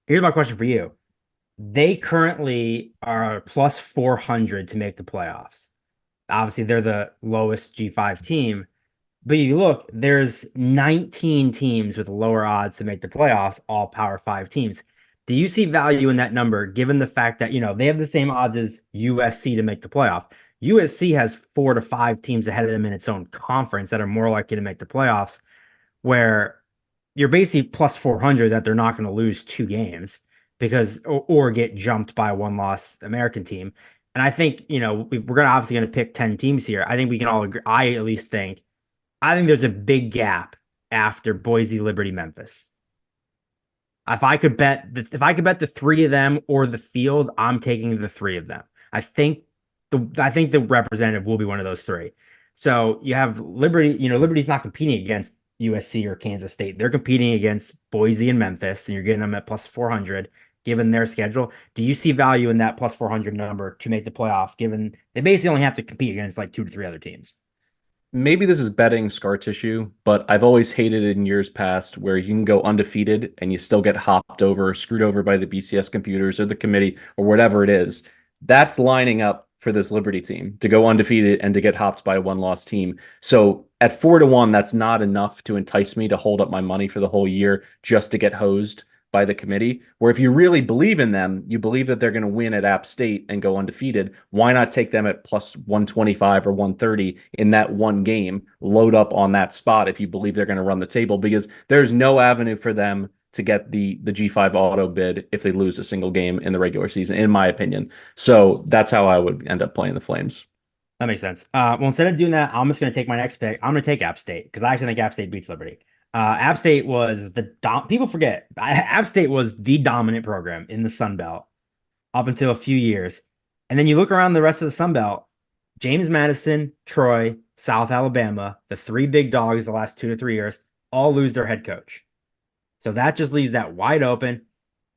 Speaker 2: Here's my question for you. They currently are plus 400 to make the playoffs. Obviously, they're the lowest G5 team. But you look, there's 19 teams with lower odds to make the playoffs, all Power 5 teams. Do you see value in that number, given the fact that, they have the same odds as USC to make the playoff? USC has 4 to 5 teams ahead of them in its own conference that are more likely to make the playoffs, where you're basically plus 400 that they're not going to lose 2 games or get jumped by a one-loss American team. And I think, we're obviously going to pick 10 teams here. I think we can all agree. I at least think there's a big gap after Boise, Liberty, Memphis. If I could bet the 3 of them or the field, I'm taking the 3 of them. I think the representative will be one of those 3. So you have Liberty. Liberty's not competing against USC or Kansas State. They're competing against Boise and Memphis, and you're getting them at plus 400 given their schedule. Do you see value in that plus 400 number to make the playoff, given they basically only have to compete against like 2 to 3 other teams?
Speaker 1: Maybe this is betting scar tissue, but I've always hated it in years past where you can go undefeated and you still get hopped over, screwed over by the BCS computers or the committee or whatever it is. That's lining up for this Liberty team to go undefeated and to get hopped by a one-loss team. So at 4-1, that's not enough to entice me to hold up my money for the whole year just to get hosed by the committee. Where if you really believe in them, you believe that they're going to win at App State and go undefeated, why not take them at plus 125 or 130 in that one game, load up on that spot if you believe they're going to run the table, because there's no avenue for them to get the G5 auto bid if they lose a single game in the regular season, in my opinion. So that's how I would end up playing the Flames.
Speaker 2: That makes sense. Well, instead of doing that, I'm just going to take my next pick. I'm going to take App State because I actually think App State beats Liberty. App State was people forget App State was the dominant program in the Sun Belt up until a few years. And then you look around the rest of the Sun Belt, James Madison, Troy, South Alabama, the 3 big dogs the last 2 to 3 years, all lose their head coach. So that just leaves that wide open.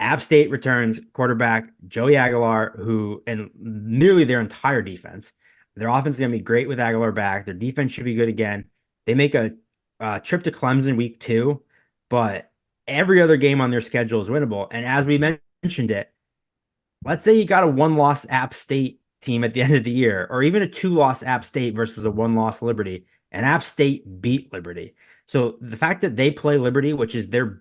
Speaker 2: App State returns quarterback Joey Aguilar, and nearly their entire defense. Their offense is going to be great with Aguilar back. Their defense should be good again. They make a trip to Clemson week 2, but every other game on their schedule is winnable. And as we mentioned it, let's say you got a 1-loss App State team at the end of the year, or even a 2-loss App State versus a 1-loss Liberty, and App State beat Liberty. So the fact that they play Liberty, which is their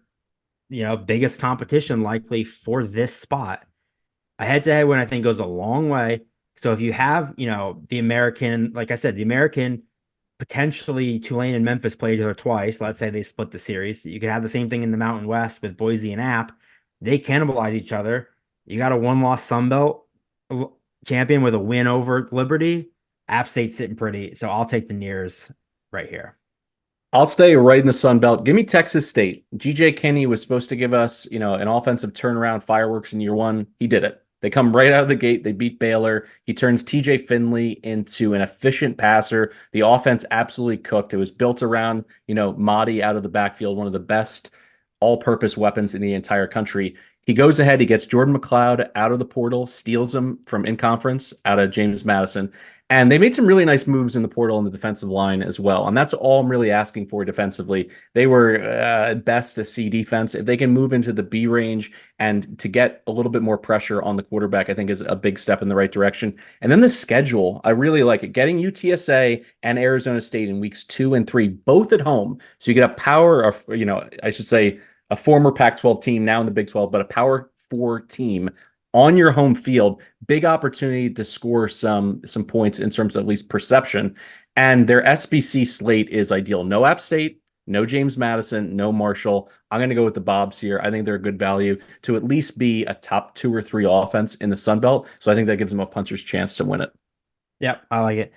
Speaker 2: biggest competition likely for this spot, a head-to-head win I think goes a long way. So if you have, the American, like I said, the American, potentially Tulane and Memphis play each other twice. Let's say they split the series. You could have the same thing in the Mountain West with Boise and App. They cannibalize each other. You got a 1-loss Sun Belt champion with a win over Liberty. App State's sitting pretty. So I'll take the Nears right here.
Speaker 1: I'll stay right in the Sun Belt. Give me Texas State. GJ Kinney was supposed to give us, an offensive turnaround fireworks in year 1. He did it. They come right out of the gate. They beat Baylor. He turns TJ Finley into an efficient passer. The offense absolutely cooked. It was built around, Mahdi out of the backfield, one of the best all-purpose weapons in the entire country. He goes ahead. He gets Jordan McLeod out of the portal, steals him from in-conference out of James Madison. And they made some really nice moves in the portal and the defensive line as well. And that's all I'm really asking for defensively. They were at best a C defense. If they can move into the B range and to get a little bit more pressure on the quarterback, I think is a big step in the right direction. And then the schedule, I really like it. Getting UTSA and Arizona State in weeks 2 and 3, both at home. So you get a power of, I should say a former Pac-12 team now in the Big 12, but a Power 4 team on your home field. Big opportunity to score some points in terms of at least perception. And their SBC slate is ideal. No App State, no James Madison, no Marshall. I'm going to go with the Bobs here. I think they're a good value to at least be a top 2 or 3 offense in the Sun Belt. So I think that gives them a puncher's chance to win it.
Speaker 2: Yep, I like it.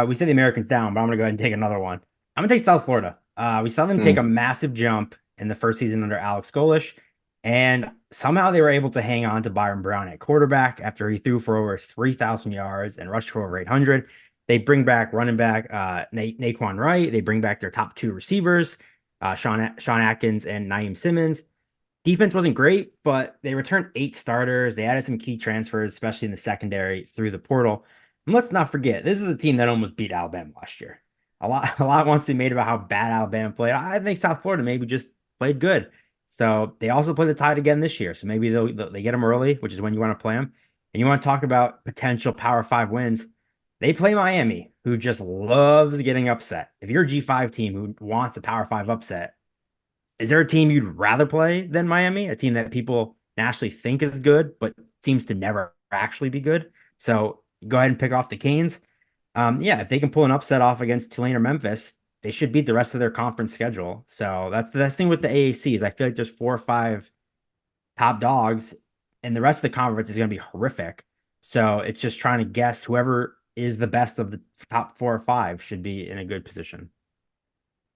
Speaker 2: We said the Americans down, but I'm going to go ahead and take another one. I'm going to take South Florida. We saw them take a massive jump in the first season under Alex Golish. And somehow they were able to hang on to Byron Brown at quarterback after he threw for over 3,000 yards and rushed for over 800. They bring back running back Naquan Wright. They bring back their top two receivers, Sean Atkins and Naeem Simmons. Defense wasn't great, but they returned 8 starters. They added some key transfers, especially in the secondary through the portal. And let's not forget, this is a team that almost beat Alabama last year. A lot wants to be made about how bad Alabama played. I think South Florida maybe just played good. So they also play the Tide again this year. So maybe they get them early, which is when you want to play them. And you want to talk about potential Power 5 wins. They play Miami, who just loves getting upset. If you're a G5 team who wants a Power 5 upset, is there a team you'd rather play than Miami? A team that people nationally think is good, but seems to never actually be good. So go ahead and pick off the Canes. Yeah, if they can pull an upset off against Tulane or Memphis, they should beat the rest of their conference schedule. So that's the thing with the AAC is I feel like there's 4 or 5 top dogs, and the rest of the conference is going to be horrific. So it's just trying to guess whoever is the best of the top 4 or 5 should be in a good position.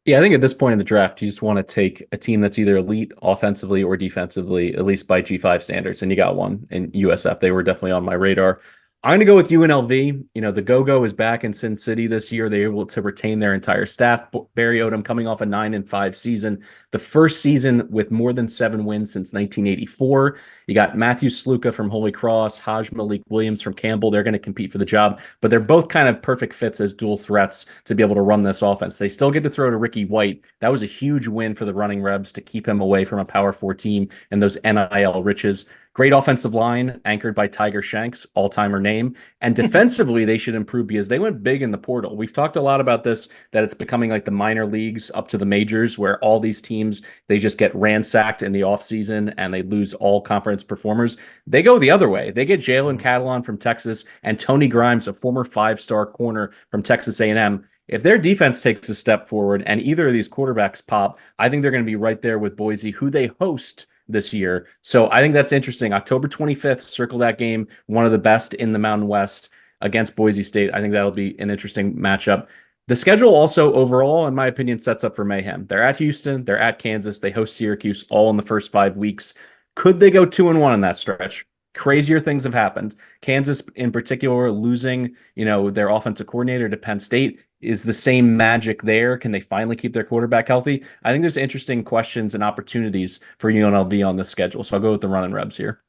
Speaker 1: Yeah, I think at this point in the draft, you just want to take a team that's either elite offensively or defensively, at least by G5 standards. And you got one in USF. They were definitely on my radar. I'm going to go with UNLV. You know, the Go-Go is back in Sin City this year. They were able to retain their entire staff. Barry Odom coming off a 9-5 season, the first season with more than 7 wins since 1984. You got Matthew Sluka from Holy Cross, Haj Malik Williams from Campbell. They're going to compete for the job, but they're both kind of perfect fits as dual threats to be able to run this offense. They still get to throw to Ricky White. That was a huge win for the Running Rebs to keep him away from a Power 4 team and those NIL riches. Great offensive line anchored by Tiger Shanks, all-timer name. And defensively, they should improve because they went big in the portal. We've talked a lot about this, that it's becoming like the minor leagues up to the majors where all these teams, they just get ransacked in the offseason and they lose all conference performers. They go the other way. They get Jalen Catalon from Texas and Tony Grimes, a former 5-star corner from Texas A&M. If their defense takes a step forward and either of these quarterbacks pop, I think they're going to be right there with Boise, who they host this year. So I think that's interesting. October 25th, circle that game. One of the best in the Mountain West against Boise State. I think that'll be an interesting matchup. The schedule also overall, in my opinion, sets up for mayhem. They're at Houston, they're at Kansas, they host Syracuse all in the first 5 weeks. Could they go 2-1 in that stretch? Crazier things have happened. Kansas, in particular, losing, their offensive coordinator to Penn State. Is the same magic there? Can they finally keep their quarterback healthy? I think there's interesting questions and opportunities for UNLV on this schedule. So I'll go with the Running Rebs here.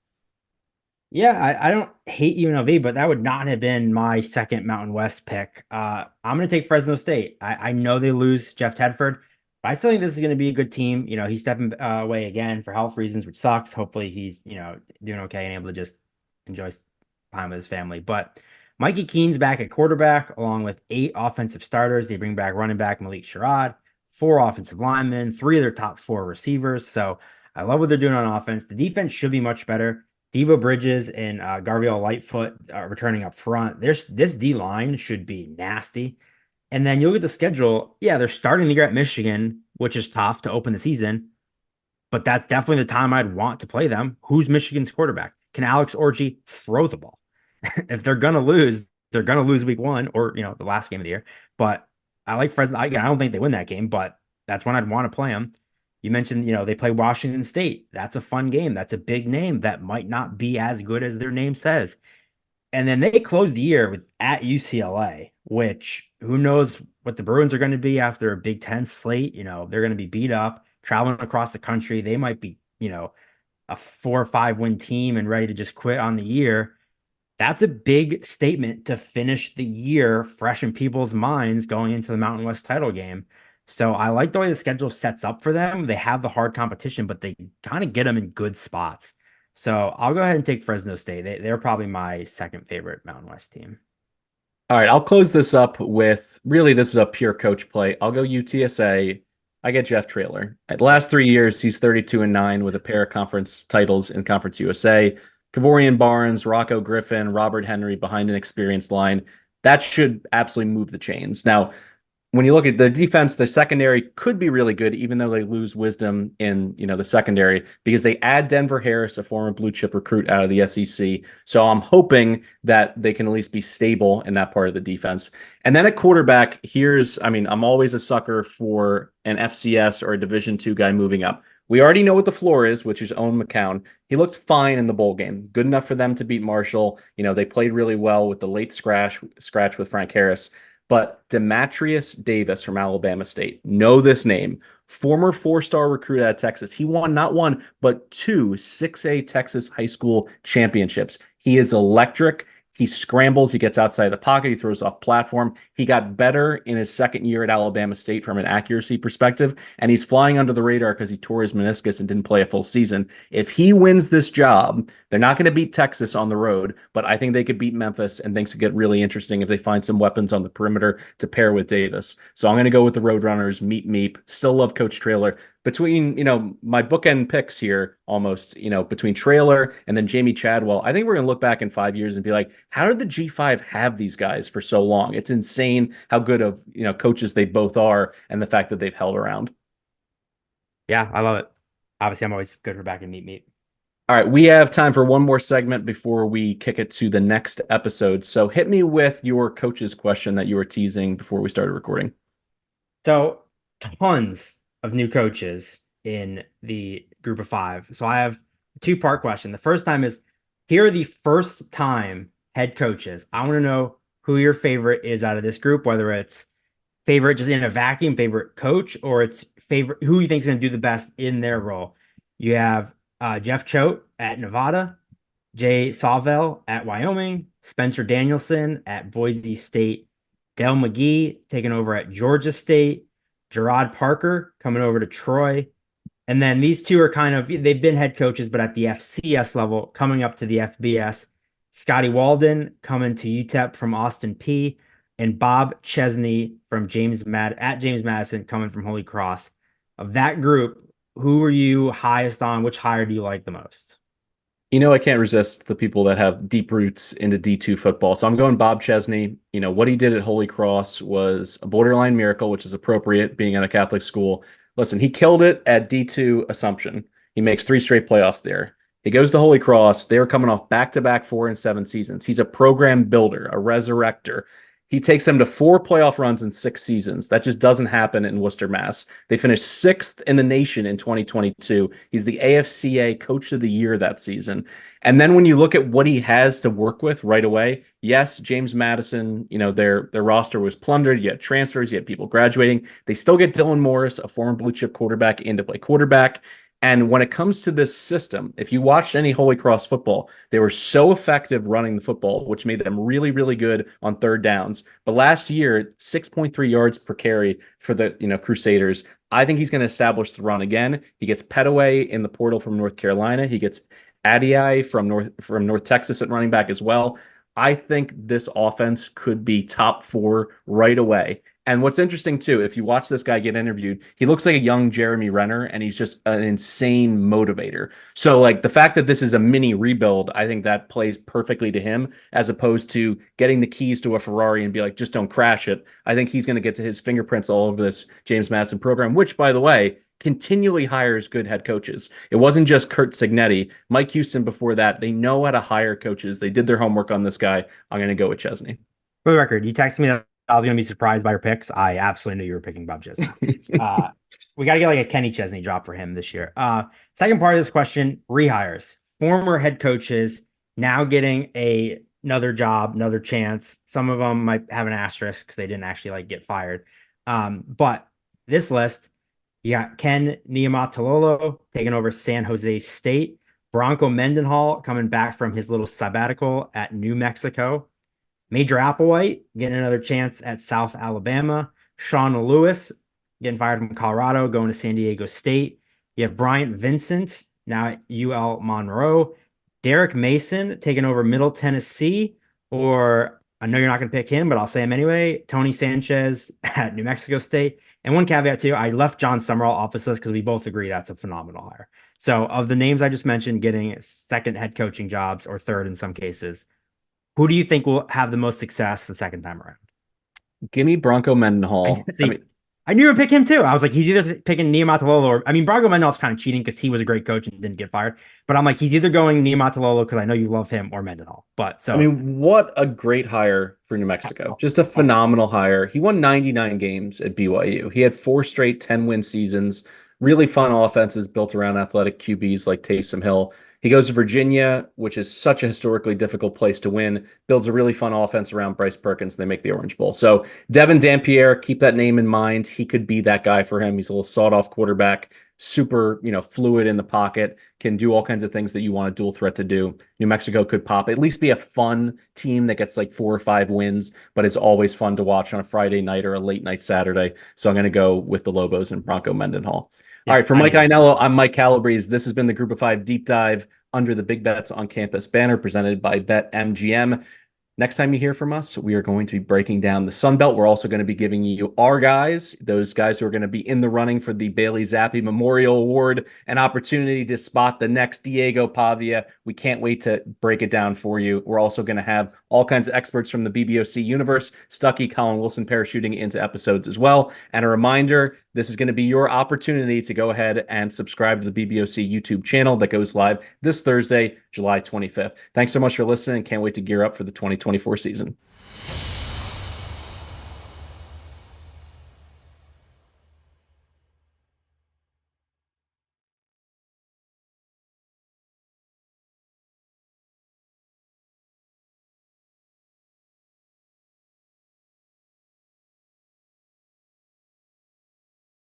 Speaker 2: Yeah, I don't hate UNLV, but that would not have been my second Mountain West pick. I'm going to take Fresno State. I know they lose Jeff Tedford, but I still think this is going to be a good team. He's stepping away again for health reasons, which sucks. Hopefully he's, doing okay and able to just enjoy time with his family. But Mikey Keene's back at quarterback, along with 8 offensive starters. They bring back running back Malik Sherrod, 4 offensive linemen, 3 of their top 4 receivers. So I love what they're doing on offense. The defense should be much better. Devo Bridges and Garville Lightfoot are returning up front. This D-line should be nasty. And then you look at the schedule. Yeah, they're starting the year at Michigan, which is tough to open the season. But that's definitely the time I'd want to play them. Who's Michigan's quarterback? Can Alex Orji throw the ball? If they're going to lose, they're going to lose week 1 or, the last game of the year. But I like Fresno. I don't think they win that game, but that's when I'd want to play them. You mentioned, they play Washington State. That's a fun game. That's a big name that might not be as good as their name says. And then they close the year with at UCLA, which who knows what the Bruins are going to be after a Big Ten slate. They're going to be beat up, traveling across the country. They might be, a 4 or 5 win team and ready to just quit on the year. That's a big statement to finish the year fresh in people's minds going into the Mountain West title game. So I like the way the schedule sets up for them. They have the hard competition, but they kind of get them in good spots. So I'll go ahead and take Fresno State. They're probably my second favorite Mountain West team.
Speaker 1: All right, I'll close this up with, really, this is a pure coach play. I'll go UTSA. I get Jeff Traylor. At the last 3 years, he's 32-9 with a pair of conference titles in Conference USA. Kavorian Barnes, Rocco Griffin, Robert Henry behind an experienced line. That should absolutely move the chains. Now, when you look at the defense, the secondary could be really good, even though they lose Wisdom in the secondary, because they add Denver Harris, a former blue chip recruit out of the SEC. So I'm hoping that they can at least be stable in that part of the defense. And then at quarterback, I'm always a sucker for an FCS or a Division II guy moving up. We already know what the floor is, which is Owen McCown. He looked fine in the bowl game, good enough for them to beat Marshall. They played really well with the late scratch with Frank Harris. But Demetrius Davis from Alabama State, know this name. Former four-star recruit out of Texas. He won not one, but two 6A Texas high school championships. He is electric. He scrambles. He gets outside the pocket. He throws off platform. He got better in his second year at Alabama State from an accuracy perspective, and he's flying under the radar because he tore his meniscus and didn't play a full season. If he wins this job, they're not going to beat Texas on the road, but I think they could beat Memphis, and things could get really interesting if they find some weapons on the perimeter to pair with Davis. So I'm going to go with the Roadrunners. Meep meep. Still love Coach Traylor. Between, my bookend picks here almost, between Traylor and then Jamie Chadwell, I think we're going to look back in 5 years and be like, how did the G5 have these guys for so long? It's insane how good of, coaches they both are and the fact that they've held around.
Speaker 2: Yeah, I love it. Obviously, I'm always good for back and meet.
Speaker 1: All right, we have time for one more segment before we kick it to the next episode. So hit me with your coach's question that you were teasing before we started recording.
Speaker 2: So tons of new coaches in the group of five. So I have a two-part question. The first time is, here are the first time head coaches. I want to know who your favorite is out of this group, whether it's favorite just in a vacuum, favorite coach, or it's favorite who you think is going to do the best in their role. You have Jeff Choate at Nevada, Jay Sawvell at Wyoming, Spencer Danielson at Boise State, Dale McGee taking over at Georgia State, Gerard Parker coming over to Troy. And then these two are they've been head coaches, but at the FCS level, coming up to the FBS. Scotty Walden coming to UTEP from Austin P, and Bob Chesney from James Madison coming from Holy Cross. Of that group, who are you highest on? Which hire do you like the most?
Speaker 1: I can't resist the people that have deep roots into D2 football. So I'm going Bob Chesney. What he did at Holy Cross was a borderline miracle, which is appropriate being at a Catholic school. Listen, he killed it at D2 Assumption. He makes 3 straight playoffs there. He goes to Holy Cross. They were coming off back-to-back 4-7 seasons. He's a program builder, a resurrector. He takes them to 4 playoff runs in 6 seasons. That just doesn't happen in Worcester, Mass. They finished 6th in the nation in 2022. He's the AFCA Coach of the Year that season. And then when you look at what he has to work with right away, yes, James Madison, their roster was plundered. You had transfers, you had people graduating. They still get Dylan Morris, a former blue chip quarterback, in to play quarterback. And when it comes to this system, if you watched any Holy Cross football, they were so effective running the football, which made them really, really good on third downs. But last year, 6.3 yards per carry for the Crusaders. I think he's going to establish the run again. He gets Petaway in the portal from North Carolina. He gets Adii from North Texas at running back as well. I think this offense could be top 4 right away. And what's interesting, too, if you watch this guy get interviewed, he looks like a young Jeremy Renner, and he's just an insane motivator. So, the fact that this is a mini rebuild, I think that plays perfectly to him, as opposed to getting the keys to a Ferrari and be like, just don't crash it. I think he's going to get to his fingerprints all over this James Madison program, which, by the way, continually hires good head coaches. It wasn't just Kurt Signetti. Mike Houston before that. They know how to hire coaches. They did their homework on this guy. I'm going to go with Chesney.
Speaker 2: For the record, you texted me that I was going to be surprised by your picks. I absolutely knew you were picking Bob Chesney. We got to get a Kenny Chesney drop for him this year. Second part of this question, rehires. Former head coaches now getting another job, another chance. Some of them might have an asterisk because they didn't actually get fired. But this list, you got Ken Niumatalolo taking over San Jose State. Bronco Mendenhall coming back from his little sabbatical at New Mexico. Major Applewhite getting another chance at South Alabama. Sean Lewis getting fired from Colorado, going to San Diego State. You have Bryant Vincent now at UL Monroe. Derek Mason taking over Middle Tennessee, or I know you're not going to pick him, but I'll say him anyway. Tony Sanchez at New Mexico State. And one caveat too, I left John Summerall off this list because we both agree that's a phenomenal hire. So of the names I just mentioned getting second head coaching jobs, or third in some cases, who do you think will have the most success the second time around?
Speaker 1: Give me Bronco Mendenhall.
Speaker 2: I knew you would pick him too. I was like, he's either picking Niumatalolo or, Bronco Mendenhall's kind of cheating because he was a great coach and didn't get fired. But I'm like, he's either going Niumatalolo because I know you love him, or Mendenhall. But so
Speaker 1: what a great hire for New Mexico. Just a phenomenal hire. He won 99 games at BYU. He had 4 straight 10-win seasons. Really fun offenses built around athletic QBs like Taysom Hill. He goes to Virginia, which is such a historically difficult place to win, builds a really fun offense around Bryce Perkins. They make the Orange Bowl. So Devin Dampier, keep that name in mind. He could be that guy for him. He's a little sawed-off quarterback, super, fluid in the pocket, can do all kinds of things that you want a dual threat to do. New Mexico could pop, at least be a fun team that gets like 4 or 5 wins, but it's always fun to watch on a Friday night or a late night Saturday. So I'm going to go with the Lobos and Bronco Mendenhall. All right, for Mike Ainello, I'm Mike Calabrese. This has been the Group of 5 Deep Dive under the Big Bets on Campus banner presented by BetMGM. Next time you hear from us, we are going to be breaking down the Sun Belt. We're also going to be giving you our guys, those guys who are going to be in the running for the Bailey Zappi Memorial Award, an opportunity to spot the next Diego Pavia. We can't wait to break it down for you. We're also going to have all kinds of experts from the BBOC universe, Stuckey, Colin Wilson parachuting into episodes as well. And a reminder, this is going to be your opportunity to go ahead and subscribe to the BBOC YouTube channel that goes live this Thursday, July 25th. Thanks so much for listening. Can't wait to gear up for the 2024 season.